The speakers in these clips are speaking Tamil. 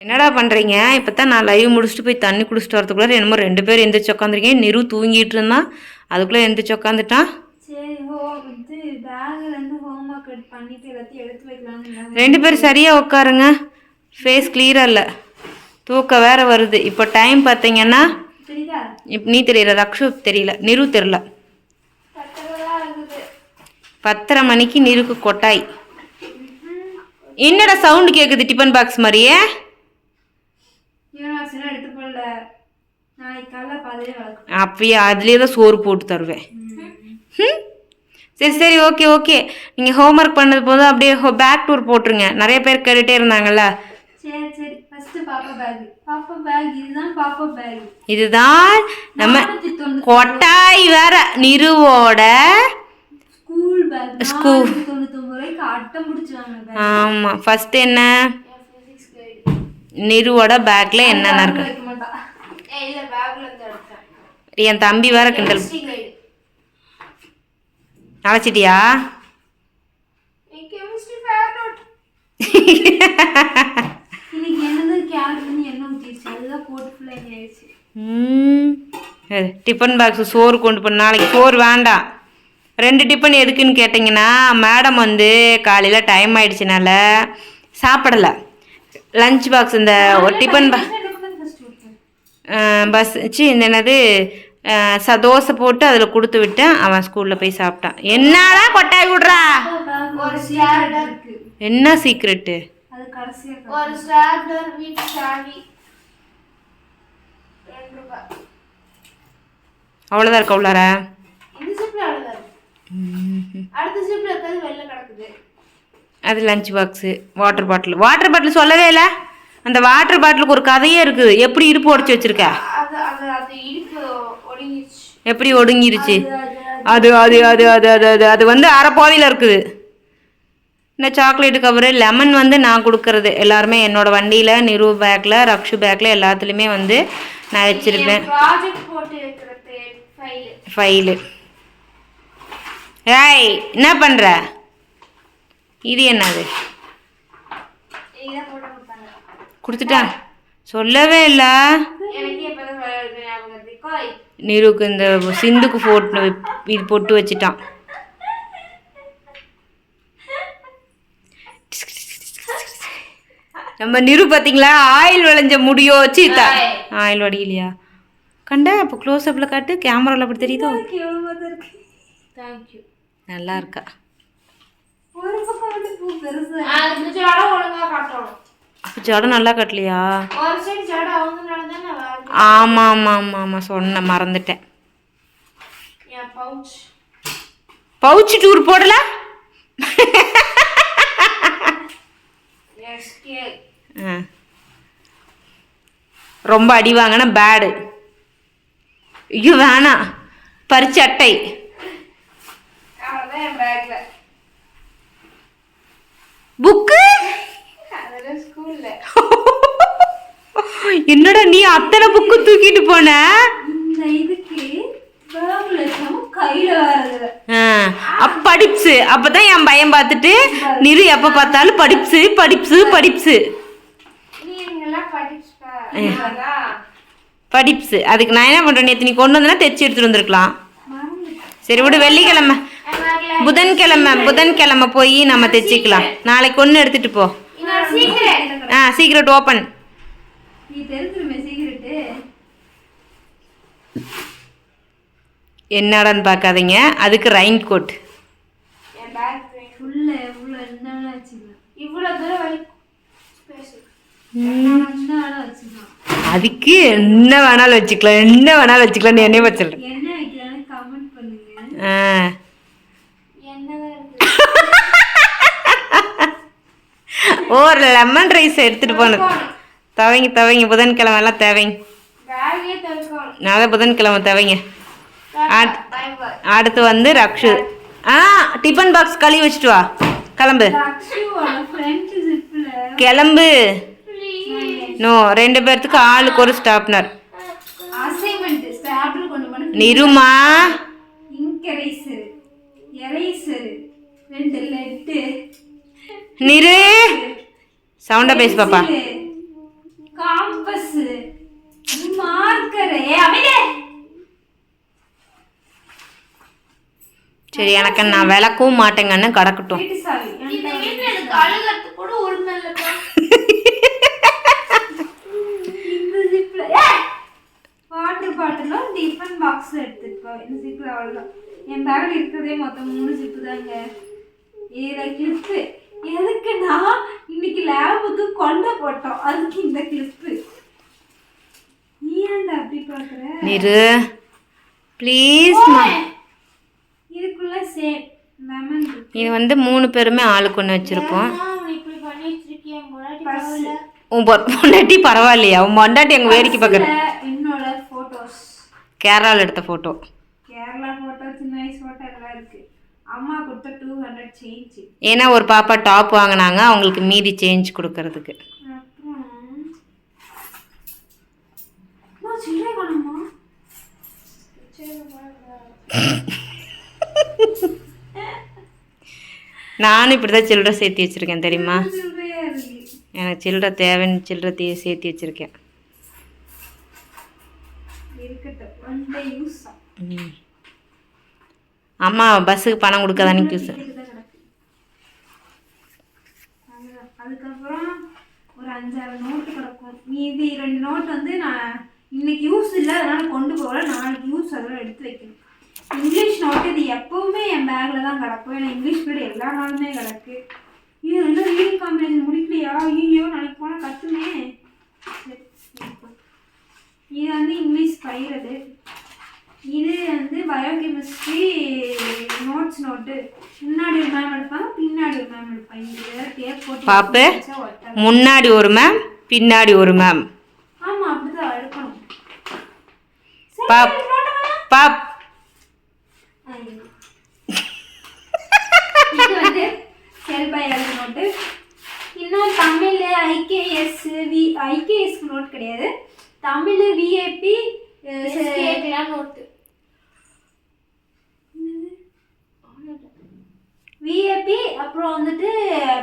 என்னடா பண்ணுறீங்க? இப்போ தான் நான் லைவ் முடிச்சுட்டு போய் தண்ணி குடிச்சிட்டு வரதுக்குள்ளே என்னமோ 2 பேர் எந்திரிச்சு உட்காந்துருக்கேன். நிரு தூங்கிட்டு இருந்தான், அதுக்குள்ளே எந்திரிச்சு உட்காந்துட்டான். சரி, இது பேக்லேருந்து ஹோம்ஒர்க் பண்ணிட்டு எல்லாத்தையும் எடுத்து வைக்கலாம்னு. 2 பேர் சரியாக உட்காருங்க. ஃபேஸ் கிளியராக இல்லை, தூக்கம் வேற வருது. இப்போ டைம் பார்த்தீங்கன்னா இப்போ நீ தெரியல, ரக்ஷு தெரியல, நிரு தெரியல. 10:30 மணிக்கு நிருக்கு கொட்டாய். என்னடா சவுண்டு கேட்குது டிஃபன் பாக்ஸ் மாதிரியே? அப்பயே அதுலேயே தான் சோறு போட்டு தருவேன். சரி சரி, ஓகே ஓகே. நீங்கள் ஹோம்ஒர்க் பண்ணது போதும் அப்படியே பேக் டூர் போட்டுருங்க. நிறைய பேர் கேட்டுகிட்டே இருந்தாங்கல்ல. இதுதான் நம்ம கொட்டாய் வேற நிருவோட ஸ்கூல். ஆமாம், ஃபர்ஸ்ட் என்ன நிருவோட பேக்ல என்னென்ன இருக்கு? என் தம்பி வேற கிண்டல். அழைச்சிட்டியா? டிஃபன் பாக்ஸ் சோறு கொண்டு போன. நாளைக்கு சோறு வேண்டாம். 2 டிஃபன் எதுக்குன்னு கேட்டிங்கன்னா, மேடம் வந்து காலையில் டைம் ஆயிடுச்சுனால சாப்பிடலை. லஞ்ச் பாக்ஸ் இந்த டிஃபன் பஸ் இந்த என்னது தோசை போட்டு அதில் கொடுத்து விட்டேன். அவன் ஸ்கூலில் போய் சாப்பிட்டான். என்னடா கொட்டாய் விடுறா? என்ன சீக்ரெட்டு? அவ்வளோதான் இருக்கா உள்ளார? அது லஞ்ச் பாக்ஸு. வாட்டர் பாட்டில் சொல்லவே இல்லை. அந்த வாட்டர் பாட்டிலுக்கு ஒரு கதையே இருக்குது. எப்படி இடுப்பு உடச்சி வச்சிருக்க? எப்படி ஒடுங்கிருச்சு? அது அது அது அது அது அது அது வந்து அரைப்பாதையில் இருக்குது. இந்த சாக்லேட்டு கவரு லெமன் வந்து நான் கொடுக்கறது. எல்லாருமே என்னோடய வண்டியில், நிரு பேக்கில், ரக்ஷு பேக்கில் எல்லாத்துலேயுமே வந்து நான் வச்சுருப்பேன் ஃபைலு. ஏய், என்ன பண்ணுற? இது என்னது கொடுத்துட்டா? சொல்லவே இல்லை. நிருக்கு இந்த சிந்துக்கு போட்டு இது பொட்டு வச்சுட்டான். நம்ம நிரு பார்த்தீங்களா, ஆயில் விளைஞ்ச முடியோ வச்சு ஆயில் வடியிலையா கண்டா? அப்போ க்ளோஸ் அப்பில் காட்டு, கேமராவில் அப்படி தெரியுதோ? நல்லா இருக்கா? ஜடம் நல்லா கட்டலையா? ஆமாம் ஆமாம் ஆமாம் ஆமாம், சொன்ன மறந்துட்டேன். பவுச்சு டூர் போடல. ரொம்ப அடி வாங்கினா பேடு. ஐயோ வேணாம். பறிச்சு அட்டை. புக்கு என்னடா நீ அத்தனை புக்கு தூக்கிட்டு போன? படிப்ஸு. அப்பதான் என் பையன் பார்த்துட்டு நிரு எப்ப பார்த்தாலும் படிப்ஸு படிப்ஸு படிப்ஸு படிப்ஸு. அதுக்கு நான் என்ன பண்றேன், நேற்று நீ கொண்டு வந்தனா தைச்சி எடுத்துட்டு வந்திருக்கலாம். சரி விடு, வெள்ளிக்கிழமை புதன்கிழமை போய் நம்ம தைச்சிக்கலாம். நாளைக்கு ஒன்று எடுத்துட்டு போ. Secret open. என்னடான்னு பார்க்காதீங்க, அதுக்கு ரெயின் கோட். அதுக்கு என்ன வேணாலும் வச்சுக்கலாம், என்ன வேணாலும் வச்சுக்கலாம். என்னைய வச்சிடல. ஒரு லெமன் ரைஸ் எடுத்துட்டு போனது. தவைங்க புதன்கிழமை எல்லாம் தேவைங்க. நான் புதன்கிழமை தேவைங்க. அடுத்து வந்து ரக்ஷு. டிஃபன் பாக்ஸ் கழுவி வச்சுட்டு வா. கிளம்பு. நோ, 2 பேர்த்துக்கு ஆளுக்கு ஒரு ஸ்டாப்னர். நிருமா நிரு சவுண்டா பேசு பாப்பா. சரி எனக்கு நான் விளக்கவும் மாட்டேங்கன்னு கிடக்கட்டும். வீட்டு சாவி இந்த வீட்டுல எனக்கு அழுகிறதுக்கு கூட உரிமை இல்லைப்பா. இந்த ஜிப்ல வாட்டர் பாட்டிலும் டிஃபன் பாக்ஸ் எடுத்துட்டு போ. இந்த ஜிப்ல அவ்வளோதான். என் பேக்ல இருக்கிறதே மொத்தம் 3 ஜிப்பு தாங்க. இதுல கிளிப்பு எதுக்குன்னா இன்னைக்கு லேபுக்கு கொண்டை போட்டோம், அதுக்கு இந்த கிளிப்பு. நீ ஏன்டா அப்படி பாக்குற? நிரு ப்ளீஸ். இதுக்குள்ள சேம் லெமன் இது வந்து 3 பேருமே ஆளுக்கு ஒன்று வச்சிருக்கோம். அவன் இப்படி பண்ணி வச்சிருக்கேன் முன்னாடி பரவாயில்ல. உன் பொண்டாட்டி பரவாயில்லையா? உன் பொண்டாட்டி எங்கள் வேடிக்கை பார்க்குற என்னோட போட்டோஸ், கேரளாவில் எடுத்த ஃபோட்டோ. கேரளா போட்டோ, சின்ன வயசு போட்டோ எல்லாம் இருக்கு. அம்மா கொடுத்த 200 சேஞ்ச். ஏன்னா ஒரு பாப்பா டாப் வாங்கினாங்க, அவங்களுக்கு மீதி சேஞ்ச் கொடுக்கறதுக்கு. அப்புறம் நான் சில்லறை காணுமா? நானும் இப்படி தான் சில்லறை சேர்த்து வச்சுருக்கேன் தெரியுமா? சில்லறையா இருக்கு. எனக்கு சில்லறை தேவைன்னு சில்லறை சேர்த்து வச்சுருக்கேன். இருக்கட்டும், ஒன் டே யூஸ். அம்மா பஸ்ஸுக்கு பணம் கொடுக்காதானே யூஸ். அதுக்கப்புறம் ஒரு 5-6 நோட்டு கிடக்கும். மீதி 2 நோட்டு வந்து நான் இன்னைக்கு யூஸ் இல்லை, அதனால கொண்டு போகல. நாளைக்கு யூஸ் அதெல்லாம் எடுத்து வைக்கணும். இங்கிலீஷ் நோட்டு இது எப்பவுமே என் பேக்கில் தான் கிடக்கும். ஏன்னா இங்கிலீஷ் பீரியட் எல்லா நாளுமே கிடக்கு. இது ரெண்டும் ரீடிங் காம்பினேஷன் முடிக்கலையா? ஐயோ நாளைக்கு போனால் கற்றுமே. இது வந்து இங்கிலீஷ் பயிரது. இது வந்து பயோகெமிஸ்ட்ரி நோட்ஸ் நோட்டு. முன்னாடி ஒரு மேம் எடுப்பாங்க, பின்னாடி ஒரு மேம் எடுப்பாங்க. இது டேப் போட்டு பாப்பு முன்னாடி ஒரு மேம் பின்னாடி ஒரு மேம். ஆமா அப்படிதான் எடுக்கணும். பாப் பாப் இது வந்து செல்பாய் எழுத நோட்டு. இன்னும் தமிழ் ஐகேஎஸ் ஐகேஎஸ் நோட் கிடையாது. Tamil VAP note VAP. அப்புறம் வந்துட்டு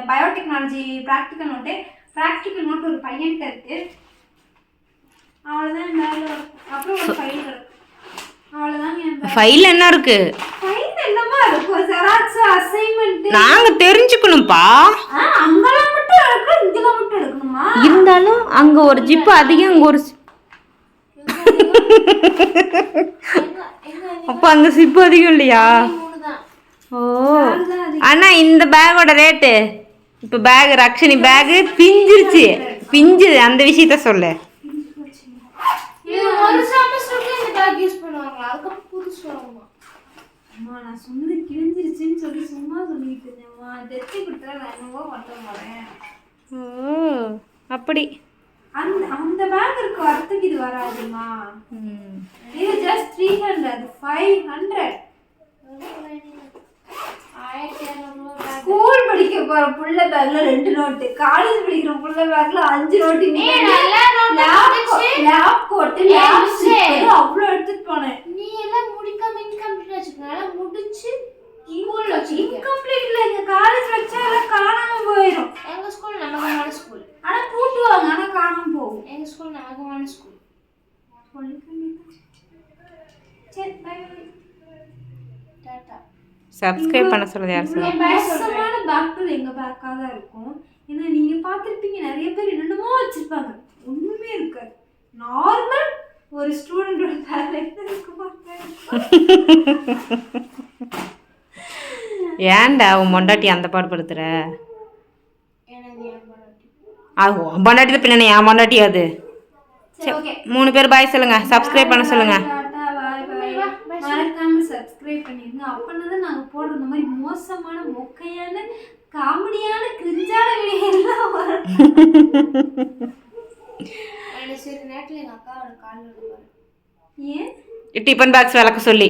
biotechnology practical note. Practical note ஒரு பையன்கிட்ட இருக்கு. அவ்வளோதான் மேலே இருக்கும். அப்புறம் ஒரு ஃபைல் இருக்கும். அவ்வளோதான் என் ஃபைல் என்ன இருக்கு? ஃபைல் என்னமா இருக்கும்? ஜெராக்ஸ் அசைன்மெண்ட் நாங்க தெரிஞ்சுக்கணும்ப்பா. அங்கெல்லாம் மட்டும் எடுக்கணும், இங்கெல்லாம் மட்டும் எடுக்கணுமா? இருந்தாலும் அங்க ஒரு ஜிப்பு அதிகம், இங்க ஒரு அப்ப அங்க ஜிப்பு அதிகம் இல்லையா? ஓ ஆனா இந்த பேக்கோட ரேட்டு இப்ப பேக் ரக்ஷனி பேக் பிஞ்சிருச்சு. பிஞ்சு அந்த விஷயத்த சொல்லு. ஒரு செமஸ்டருக்கு இந்த பேக் யூஸ் பண்ணுவாங்க, அதுக்கு புதுசு வாங்குமா? அம்மா நான் சொன்னது கிழிஞ்சிருச்சுன்னு சொல்லி சும்மா சொல்லிட்டு இருந்தேம்மா. தைச்சி கொடுத்தா நான் என்னவோ பண்ண போறேன். ஓ அப்படி. அந்த அந்த பேக் இருக்க வரத்துக்கு இது வராதுமா. இது ஜஸ்ட் 300, 500. ஸ்கூல் படிக்க போற புள்ள பேக்ல 2 நோட்டு, காலேஜ் படிக்கிற புள்ள பேக்ல 5 நோட்டு. லேப் கோட் லேப் அவ்வளோ எடுத்துட்டு போனேன். நீ எல்லாம் முடிக்காம இன்கம்ப்ளீட் வச்சுக்கனால முடிச்சு ஸ்கூல்ல வச்சிருக்க. இன்கம்ப்ளீட் இல்ல, எங்க காலேஜ் வச்சா எல்லாம் காணாம போயிடும். எங்க ஸ்கூல் நமகமான ஸ்கூல். ஆனா கூட்டுவாங்க, ஆனா காணாம போகும். எங்க ஸ்கூல் நமகமான ஸ்கூல். சரி பை. டாடா. சப்ஸ்கிரைப் பண்ண சொல்லுது யார் சொல்லுங்க. மோசமான பேக்ல எங்க பேக்கா தான் இருக்கும். ஏன்னா நீங்க பார்த்திருப்பீங்க நிறைய பேர் என்னென்னமோ வச்சிருப்பாங்க, ஒண்ணுமே இருக்காது. நார்மல் ஒரு ஸ்டூடெண்டோட பேக்ல இருக்க மாட்டாங்க. ஏன்டா உன் பொண்டாட்டி அந்த பாடுபடுத்துற? எனது என் பொண்டாட்டி. அது உன் பொண்டாட்டி தான் பின்ன என் பொண்டாட்டி. அது சரி ஓகே. 3 பேர் பாய் சொல்லுங்க, சப்ஸ்கிரைப் பண்ண சொல்லுங்க. Tata bye bye. மறக்காம சப்ஸ்கிரைப் பண்ணிருங்க. அப்பதான் நாங்க போடுற இந்த மாதிரி மோசமான மொக்கையான காமெடியான கிரிஞ்சான வீடியோ எல்லாம் வரும். எனக்கு சில நேரத்துல எங்க அக்காவோட கால் விடுவாரு. ஏன்? டிஃபன் பாக்ஸ் விளக்க சொல்லி.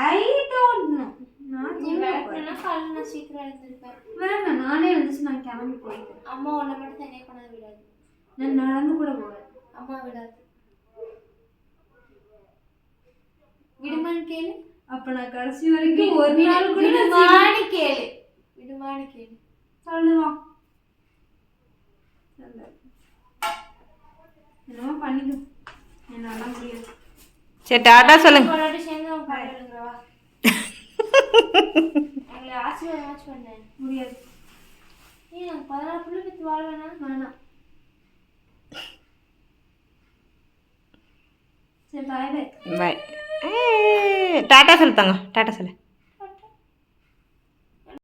I don't know. நான் நீ விளக்குனா காலைல நான் சீக்கிரம் எழுந்திருப்பேன். வேணாம், நானே எழுந்துச்சு நான் கிளம்பி போயிட்டேன். அம்மா உன்னை மட்டும் தனியாக கொண்டாந்து விடாது. நான் நடந்து கூட போவேன். அம்மா விடாது. விடுமான்னு கேளு. அப்ப நான் கடைசி வரைக்கும் ஒரு நாள் கூட விடுமான்னு கேளு. விடுமான்னு கேளு. சொல்லுவா. என்னமோ பண்ணிக்க, என்னால முடியாது. சரி டாடா சொல்லுங்க. சேர்ந்து அவன் பாருங்க. எங்களை ஆசீர்வாதம் வாட்ச் பண்ணேன் முடியாது. ஏன் நாங்கள் 16 பிள்ளை பற்றி வாழ வேணாம் வேணாம். சரி பாய் பாய். பாய். டாட்டா சொல்லு தங்க, டாட்டா சொல்லு.